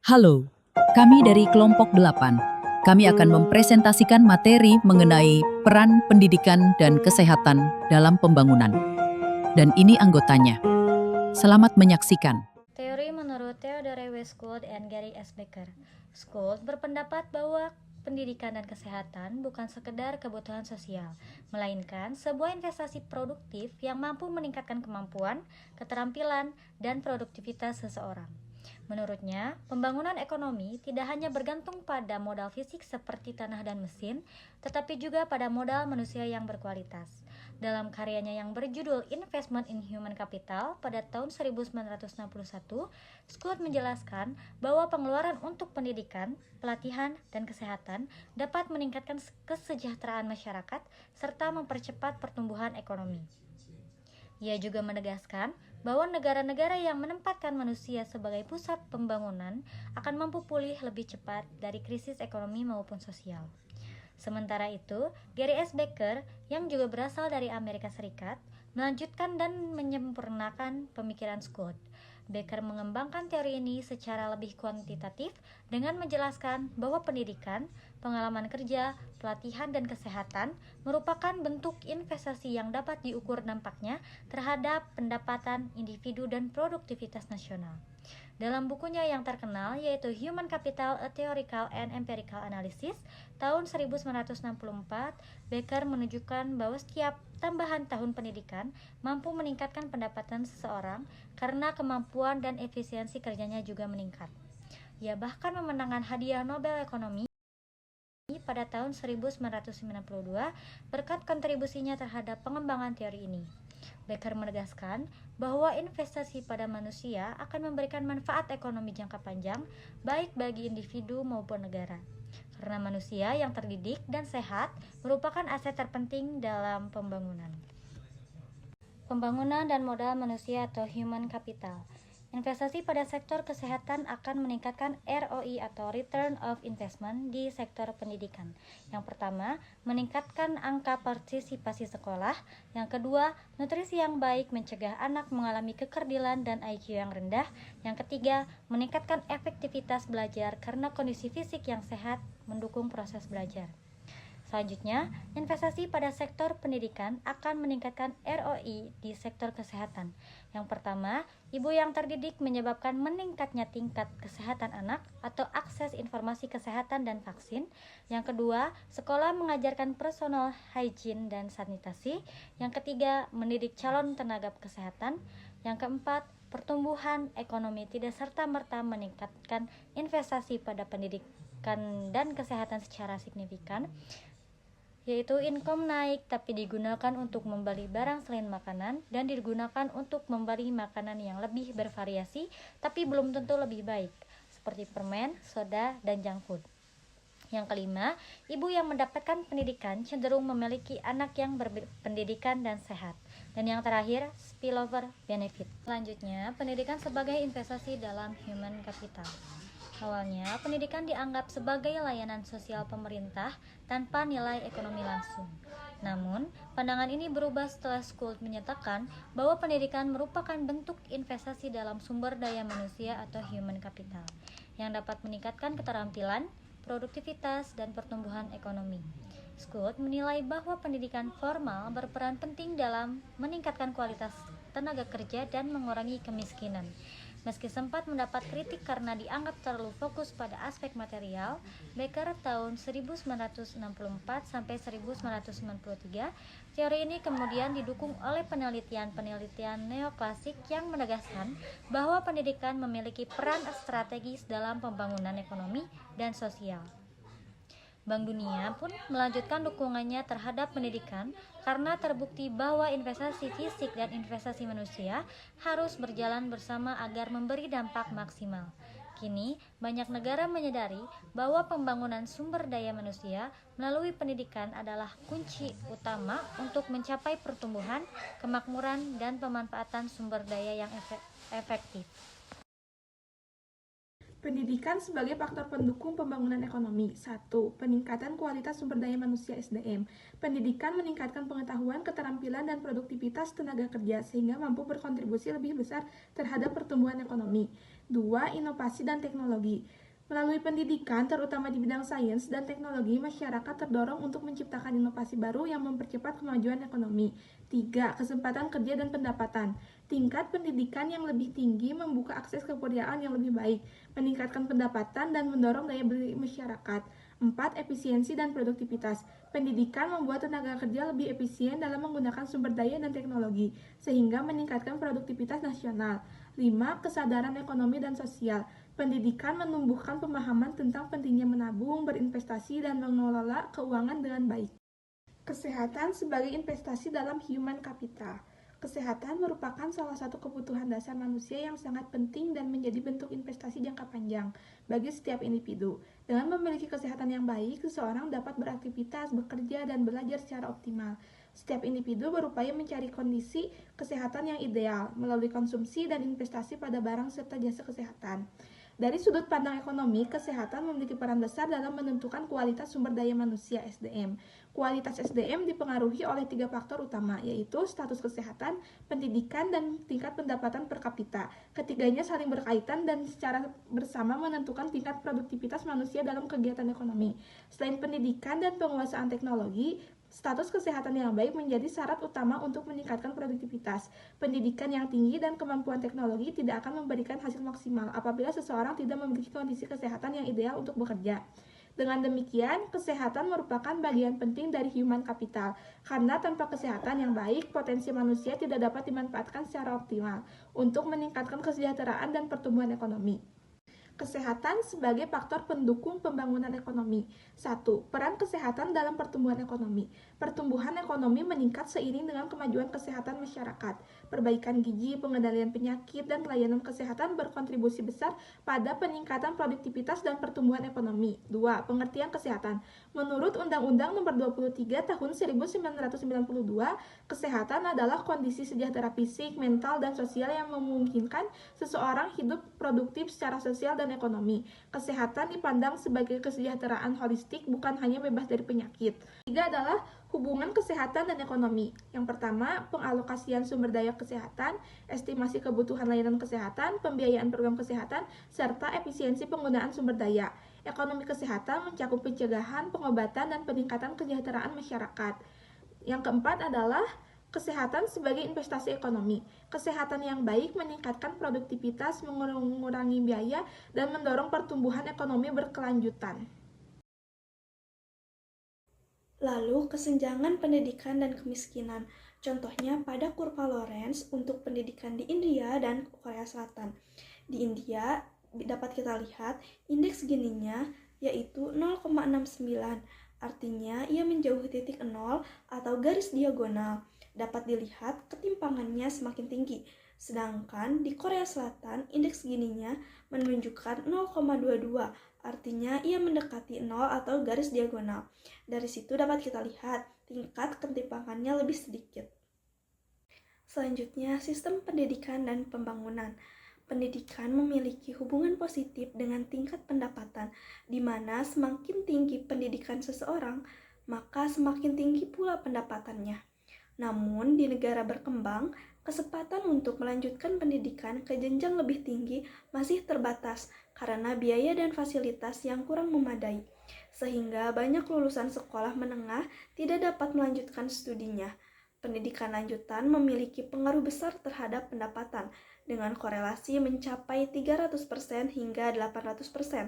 Halo, kami dari kelompok 8. Kami akan mempresentasikan materi mengenai peran pendidikan dan kesehatan dalam pembangunan. Dan ini anggotanya. Selamat menyaksikan. Teori menurut Theodore Westcott dan Gary S. Becker. Scott berpendapat bahwa pendidikan dan kesehatan bukan sekedar kebutuhan sosial, melainkan sebuah investasi produktif yang mampu meningkatkan kemampuan, keterampilan, dan produktivitas seseorang. Menurutnya, pembangunan ekonomi tidak hanya bergantung pada modal fisik seperti tanah dan mesin, tetapi juga pada modal manusia yang berkualitas. Dalam karyanya yang berjudul Investment in Human Capital pada tahun 1961, Scott menjelaskan bahwa pengeluaran untuk pendidikan, pelatihan, dan kesehatan dapat meningkatkan kesejahteraan masyarakat serta mempercepat pertumbuhan ekonomi. Ia juga menegaskan bahwa negara-negara yang menempatkan manusia sebagai pusat pembangunan akan mampu pulih lebih cepat dari krisis ekonomi maupun sosial. Sementara itu, Gary S. Becker yang juga berasal dari Amerika Serikat melanjutkan dan menyempurnakan pemikiran Scott. Becker mengembangkan teori ini secara lebih kuantitatif dengan menjelaskan bahwa pendidikan, pengalaman kerja, pelatihan, dan kesehatan merupakan bentuk investasi yang dapat diukur dampaknya terhadap pendapatan individu dan produktivitas nasional. Dalam bukunya yang terkenal yaitu Human Capital: A Theoretical and Empirical Analysis tahun 1964, Becker menunjukkan bahwa setiap tambahan tahun pendidikan mampu meningkatkan pendapatan seseorang karena kemampuan dan efisiensi kerjanya juga meningkat. Ia bahkan memenangkan hadiah Nobel Ekonomi pada tahun 1992 berkat kontribusinya terhadap pengembangan teori ini. Becker menegaskan bahwa investasi pada manusia akan memberikan manfaat ekonomi jangka panjang baik bagi individu maupun negara. Karena manusia yang terdidik dan sehat merupakan aset terpenting dalam pembangunan. Pembangunan dan modal manusia atau human capital. Investasi pada sektor kesehatan akan meningkatkan ROI atau Return of Investment di sektor pendidikan. Yang pertama, meningkatkan angka partisipasi sekolah. Yang kedua, nutrisi yang baik mencegah anak mengalami kekerdilan dan IQ yang rendah. Yang ketiga, meningkatkan efektivitas belajar karena kondisi fisik yang sehat mendukung proses belajar. Selanjutnya, investasi pada sektor pendidikan akan meningkatkan ROI di sektor kesehatan. Yang pertama, ibu yang terdidik menyebabkan meningkatnya tingkat kesehatan anak atau akses informasi kesehatan dan vaksin. Yang kedua, sekolah mengajarkan personal hygiene dan sanitasi. Yang ketiga, mendidik calon tenaga kesehatan. Yang keempat, pertumbuhan ekonomi tidak serta-merta meningkatkan investasi pada pendidikan dan kesehatan secara signifikan, yaitu income naik tapi digunakan untuk membeli barang selain makanan dan digunakan untuk membeli makanan yang lebih bervariasi tapi belum tentu lebih baik, seperti permen, soda, dan junk food. Yang kelima, ibu yang mendapatkan pendidikan cenderung memiliki anak yang berpendidikan dan sehat. Dan yang terakhir, spillover benefit. Selanjutnya, pendidikan sebagai investasi dalam human capital. Awalnya, pendidikan dianggap sebagai layanan sosial pemerintah tanpa nilai ekonomi langsung. Namun, pandangan ini berubah setelah Scott menyatakan bahwa pendidikan merupakan bentuk investasi dalam sumber daya manusia atau human capital yang dapat meningkatkan keterampilan, produktivitas, dan pertumbuhan ekonomi. Scott menilai bahwa pendidikan formal berperan penting dalam meningkatkan kualitas tenaga kerja dan mengurangi kemiskinan. Meski sempat mendapat kritik karena dianggap terlalu fokus pada aspek material, Becker tahun 1964 sampai 1993, teori ini kemudian didukung oleh penelitian neoklasik yang menegaskan bahwa pendidikan memiliki peran strategis dalam pembangunan ekonomi dan sosial. Bank Dunia pun melanjutkan dukungannya terhadap pendidikan karena terbukti bahwa investasi fisik dan investasi manusia harus berjalan bersama agar memberi dampak maksimal. Kini, banyak negara menyadari bahwa pembangunan sumber daya manusia melalui pendidikan adalah kunci utama untuk mencapai pertumbuhan, kemakmuran, dan pemanfaatan sumber daya yang efektif. Pendidikan sebagai faktor pendukung pembangunan ekonomi. 1. Peningkatan kualitas sumber daya manusia (SDM). Pendidikan meningkatkan pengetahuan, keterampilan, dan produktivitas tenaga kerja sehingga mampu berkontribusi lebih besar terhadap pertumbuhan ekonomi. 2. Inovasi dan teknologi. Melalui pendidikan, terutama di bidang sains dan teknologi, masyarakat terdorong untuk menciptakan inovasi baru yang mempercepat kemajuan ekonomi. 3. Kesempatan kerja dan pendapatan. Tingkat pendidikan yang lebih tinggi membuka akses kebudayaan yang lebih baik, meningkatkan pendapatan dan mendorong daya beli masyarakat. 4. Efisiensi dan produktivitas. Pendidikan membuat tenaga kerja lebih efisien dalam menggunakan sumber daya dan teknologi, sehingga meningkatkan produktivitas nasional. 5. Kesadaran ekonomi dan sosial. Pendidikan menumbuhkan pemahaman tentang pentingnya menabung, berinvestasi, dan mengelola keuangan dengan baik. Kesehatan sebagai investasi dalam human capital. Kesehatan merupakan salah satu kebutuhan dasar manusia yang sangat penting dan menjadi bentuk investasi jangka panjang bagi setiap individu. Dengan memiliki kesehatan yang baik, seseorang dapat beraktivitas, bekerja, dan belajar secara optimal. Setiap individu berupaya mencari kondisi kesehatan yang ideal melalui konsumsi dan investasi pada barang serta jasa kesehatan. Dari sudut pandang ekonomi, kesehatan memiliki peran besar dalam menentukan kualitas sumber daya manusia (SDM). Kualitas SDM dipengaruhi oleh 3 faktor utama, yaitu status kesehatan, pendidikan, dan tingkat pendapatan per kapita. Ketiganya saling berkaitan dan secara bersama menentukan tingkat produktivitas manusia dalam kegiatan ekonomi. Selain pendidikan dan penguasaan teknologi, status kesehatan yang baik menjadi syarat utama untuk meningkatkan produktivitas. Pendidikan yang tinggi dan kemampuan teknologi tidak akan memberikan hasil maksimal apabila seseorang tidak memiliki kondisi kesehatan yang ideal untuk bekerja. Dengan demikian, kesehatan merupakan bagian penting dari human capital, karena tanpa kesehatan yang baik, potensi manusia tidak dapat dimanfaatkan secara optimal untuk meningkatkan kesejahteraan dan pertumbuhan ekonomi. Kesehatan sebagai faktor pendukung pembangunan ekonomi. 1. Peran kesehatan dalam pertumbuhan ekonomi. Pertumbuhan ekonomi meningkat seiring dengan kemajuan kesehatan masyarakat. Perbaikan gizi, pengendalian penyakit, dan pelayanan kesehatan berkontribusi besar pada peningkatan produktivitas dan pertumbuhan ekonomi. 2. Pengertian kesehatan. Menurut Undang-Undang Nomor 23 Tahun 1992, kesehatan adalah kondisi sejahtera fisik, mental, dan sosial yang memungkinkan seseorang hidup produktif secara sosial dan ekonomi. Kesehatan dipandang sebagai kesejahteraan holistik, bukan hanya bebas dari penyakit. 3 adalah hubungan kesehatan dan ekonomi. Yang pertama, pengalokasian sumber daya kesehatan, estimasi kebutuhan layanan kesehatan, pembiayaan program kesehatan, serta efisiensi penggunaan sumber daya. Ekonomi kesehatan mencakup pencegahan, pengobatan, dan peningkatan kesejahteraan masyarakat. Yang keempat adalah kesehatan sebagai investasi ekonomi. Kesehatan yang baik meningkatkan produktivitas, mengurangi biaya, dan mendorong pertumbuhan ekonomi berkelanjutan. Lalu, kesenjangan pendidikan dan kemiskinan. Contohnya pada kurva Lorenz untuk pendidikan di India dan Korea Selatan. Di India, dapat kita lihat indeks Gininya yaitu 0,69. Artinya, ia menjauhi titik 0 atau garis diagonal. Dapat dilihat ketimpangannya semakin tinggi. Sedangkan di Korea Selatan, indeks Gininya menunjukkan 0,22. Artinya ia mendekati 0 atau garis diagonal. Dari situ dapat kita lihat tingkat ketimpangannya lebih sedikit. Selanjutnya, sistem pendidikan dan pembangunan. Pendidikan memiliki hubungan positif dengan tingkat pendapatan, di mana semakin tinggi pendidikan seseorang, maka semakin tinggi pula pendapatannya. Namun, di negara berkembang, kesempatan untuk melanjutkan pendidikan ke jenjang lebih tinggi masih terbatas karena biaya dan fasilitas yang kurang memadai, sehingga banyak lulusan sekolah menengah tidak dapat melanjutkan studinya. Pendidikan lanjutan memiliki pengaruh besar terhadap pendapatan, dengan korelasi mencapai 300% hingga 800%.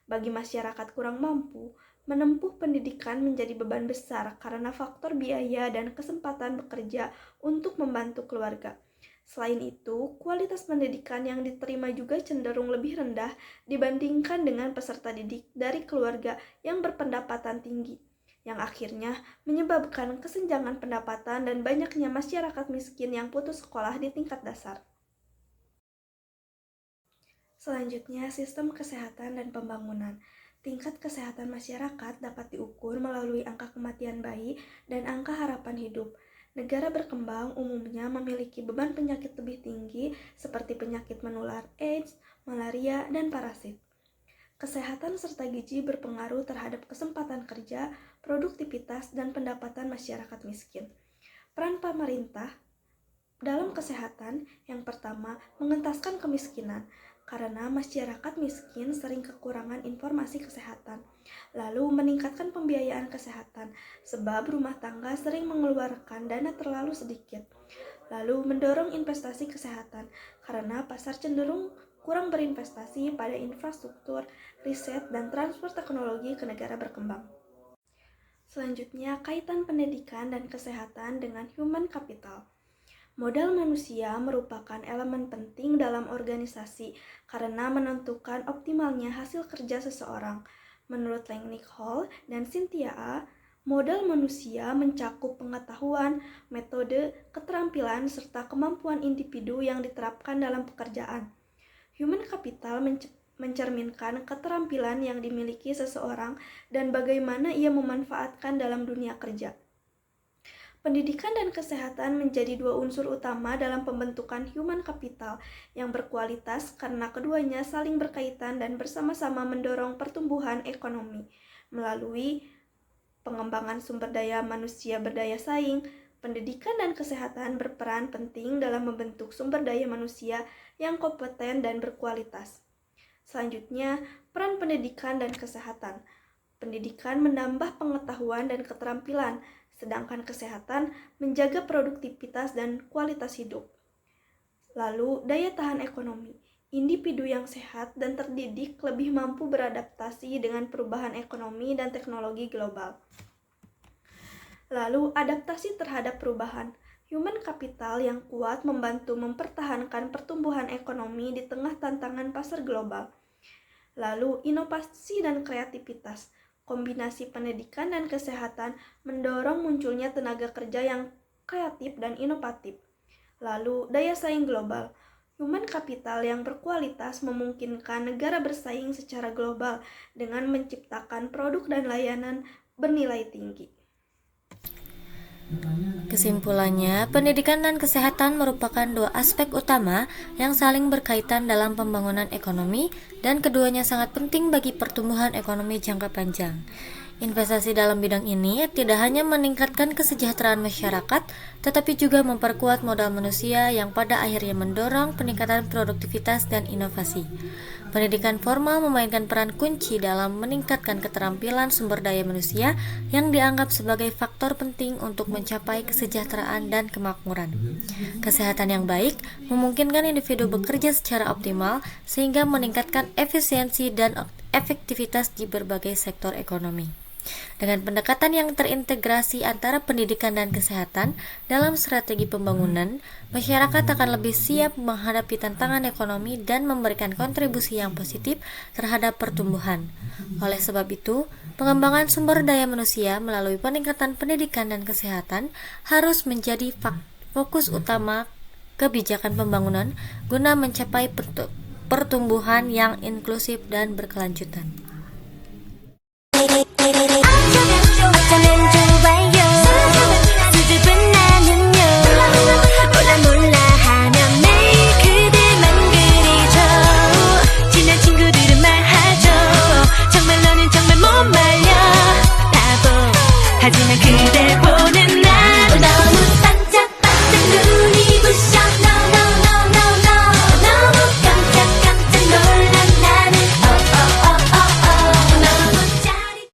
Bagi masyarakat kurang mampu, menempuh pendidikan menjadi beban besar karena faktor biaya dan kesempatan bekerja untuk membantu keluarga. Selain itu, kualitas pendidikan yang diterima juga cenderung lebih rendah dibandingkan dengan peserta didik dari keluarga yang berpendapatan tinggi, yang akhirnya menyebabkan kesenjangan pendapatan dan banyaknya masyarakat miskin yang putus sekolah di tingkat dasar. Selanjutnya, sistem kesehatan dan pembangunan. Tingkat kesehatan masyarakat dapat diukur melalui angka kematian bayi dan angka harapan hidup. Negara berkembang umumnya memiliki beban penyakit lebih tinggi seperti penyakit menular AIDS, malaria, dan parasit. Kesehatan serta gizi berpengaruh terhadap kesempatan kerja, produktivitas, dan pendapatan masyarakat miskin. Peran pemerintah dalam kesehatan, yang pertama, mengentaskan kemiskinan. karena masyarakat miskin sering kekurangan informasi kesehatan. Lalu meningkatkan pembiayaan kesehatan, sebab rumah tangga sering mengeluarkan dana terlalu sedikit. Lalu mendorong investasi kesehatan, karena pasar cenderung kurang berinvestasi pada infrastruktur, riset, dan transfer teknologi ke negara berkembang. Selanjutnya, kaitan pendidikan dan kesehatan dengan human capital. Modal manusia merupakan elemen penting dalam organisasi karena menentukan optimalnya hasil kerja seseorang. Menurut Langnick Hall dan Cynthia A., modal manusia mencakup pengetahuan, metode, keterampilan, serta kemampuan individu yang diterapkan dalam pekerjaan. Human capital mencerminkan keterampilan yang dimiliki seseorang dan bagaimana ia memanfaatkan dalam dunia kerja. Pendidikan dan kesehatan menjadi dua unsur utama dalam pembentukan human capital yang berkualitas karena keduanya saling berkaitan dan bersama-sama mendorong pertumbuhan ekonomi. Melalui pengembangan sumber daya manusia berdaya saing, pendidikan dan kesehatan berperan penting dalam membentuk sumber daya manusia yang kompeten dan berkualitas. Selanjutnya, peran pendidikan dan kesehatan. Pendidikan menambah pengetahuan dan keterampilan, sedangkan kesehatan menjaga produktivitas dan kualitas hidup. Lalu, daya tahan ekonomi. Individu yang sehat dan terdidik lebih mampu beradaptasi dengan perubahan ekonomi dan teknologi global. Lalu, adaptasi terhadap perubahan. Human capital yang kuat membantu mempertahankan pertumbuhan ekonomi di tengah tantangan pasar global. Lalu, inovasi dan kreativitas. Kombinasi pendidikan dan kesehatan mendorong munculnya tenaga kerja yang kreatif dan inovatif. Lalu, daya saing global. Human capital yang berkualitas memungkinkan negara bersaing secara global dengan menciptakan produk dan layanan bernilai tinggi. Kesimpulannya, pendidikan dan kesehatan merupakan dua aspek utama yang saling berkaitan dalam pembangunan ekonomi dan keduanya sangat penting bagi pertumbuhan ekonomi jangka panjang. Investasi dalam bidang ini tidak hanya meningkatkan kesejahteraan masyarakat, tetapi juga memperkuat modal manusia yang pada akhirnya mendorong peningkatan produktivitas dan inovasi. Pendidikan formal memainkan peran kunci dalam meningkatkan keterampilan sumber daya manusia yang dianggap sebagai faktor penting untuk mencapai kesejahteraan dan kemakmuran. Kesehatan yang baik memungkinkan individu bekerja secara optimal sehingga meningkatkan efisiensi dan efektivitas di berbagai sektor ekonomi. Dengan pendekatan yang terintegrasi antara pendidikan dan kesehatan dalam strategi pembangunan, masyarakat akan lebih siap menghadapi tantangan ekonomi dan memberikan kontribusi yang positif terhadap pertumbuhan. Oleh sebab itu, pengembangan sumber daya manusia melalui peningkatan pendidikan dan kesehatan harus menjadi fokus utama kebijakan pembangunan guna mencapai pertumbuhan yang inklusif dan berkelanjutan. 하지만 그댈 보는